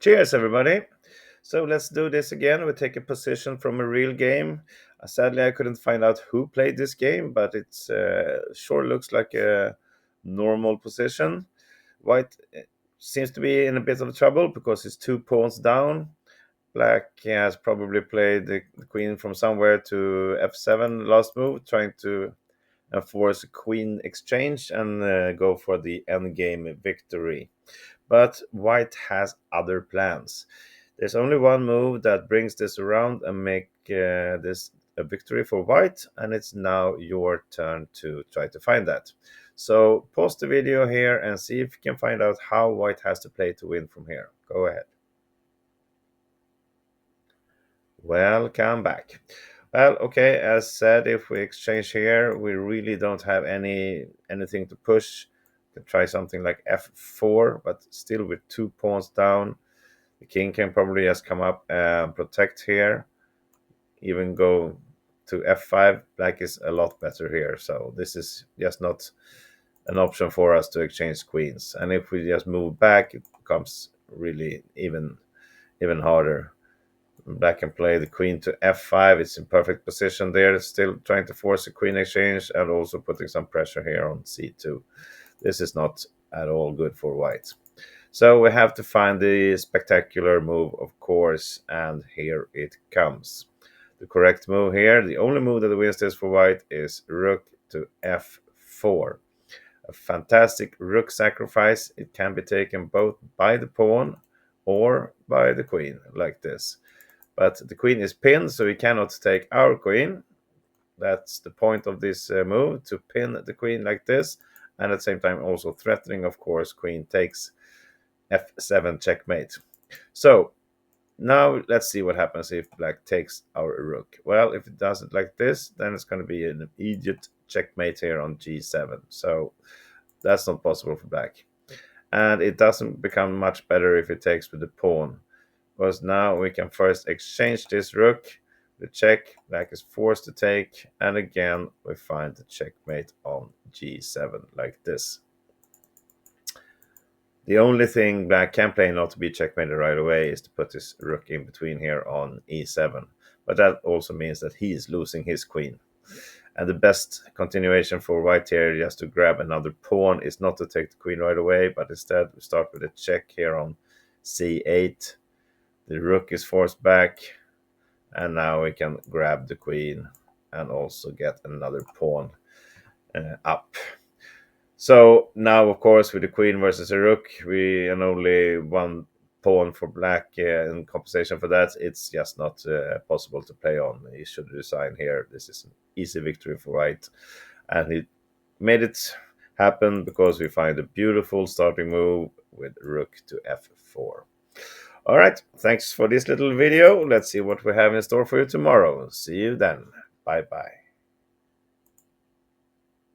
Cheers, everybody. So let's do this again. We take a position from a real game. Sadly, I couldn't find out who played this game, but it's sure looks like a normal position. White seems to be in a bit of trouble because it's 2 pawns down. Black has probably played the queen from somewhere to f7 last move, trying to enforce a queen exchange and go for the endgame victory. But white has other plans. There's only one move that brings this around and make this a victory for white, and it's now your turn to try to find that. So pause the video here and see if you can find out how white has to play to win from here. Go ahead. Welcome back. Well, okay, as said, if we exchange here, we really don't have anything to push. We can try something like f4, but still with 2 pawns down. The king can probably just come up and protect here, even go to f5. Black is a lot better here, so this is just not an option for us to exchange queens. And if we just move back, it becomes really even harder. Black can play the queen to f5. It's in perfect position there, still trying to force a queen exchange and also putting some pressure here on c2. This is not at all good for white. So we have to find the spectacular move, of course, and here it comes. The correct move here, the only move that wins this for white, is rook to f4. A fantastic rook sacrifice. It can be taken both by the pawn or by the queen, like this. But the queen is pinned, so we cannot take our queen. That's the point of this move, to pin the queen like this, and at the same time also threatening, of course, queen takes f7 checkmate. So now let's see what happens if black takes our rook. Well, if it does it like this, then it's going to be an immediate checkmate here on g7. So that's not possible for black. And it doesn't become much better if it takes with the pawn, because now we can first exchange this rook. The check, black is forced to take, and again we find the checkmate on g7 like this. The only thing black can play not to be checkmated right away is to put his rook in between here on e7. But that also means that he is losing his queen. And the best continuation for white here, just to grab another pawn, is not to take the queen right away, but instead we start with a check here on c8. The rook is forced back, and now we can grab the queen and also get another pawn up. So now, of course, with the queen versus a rook, and only one pawn for black in compensation for that, it's just not possible to play on. He should resign here. This is an easy victory for white, and he made it happen because we find a beautiful starting move with rook to f4. All right, thanks for this little video. Let's see what we have in store for you tomorrow. See you then. Bye bye.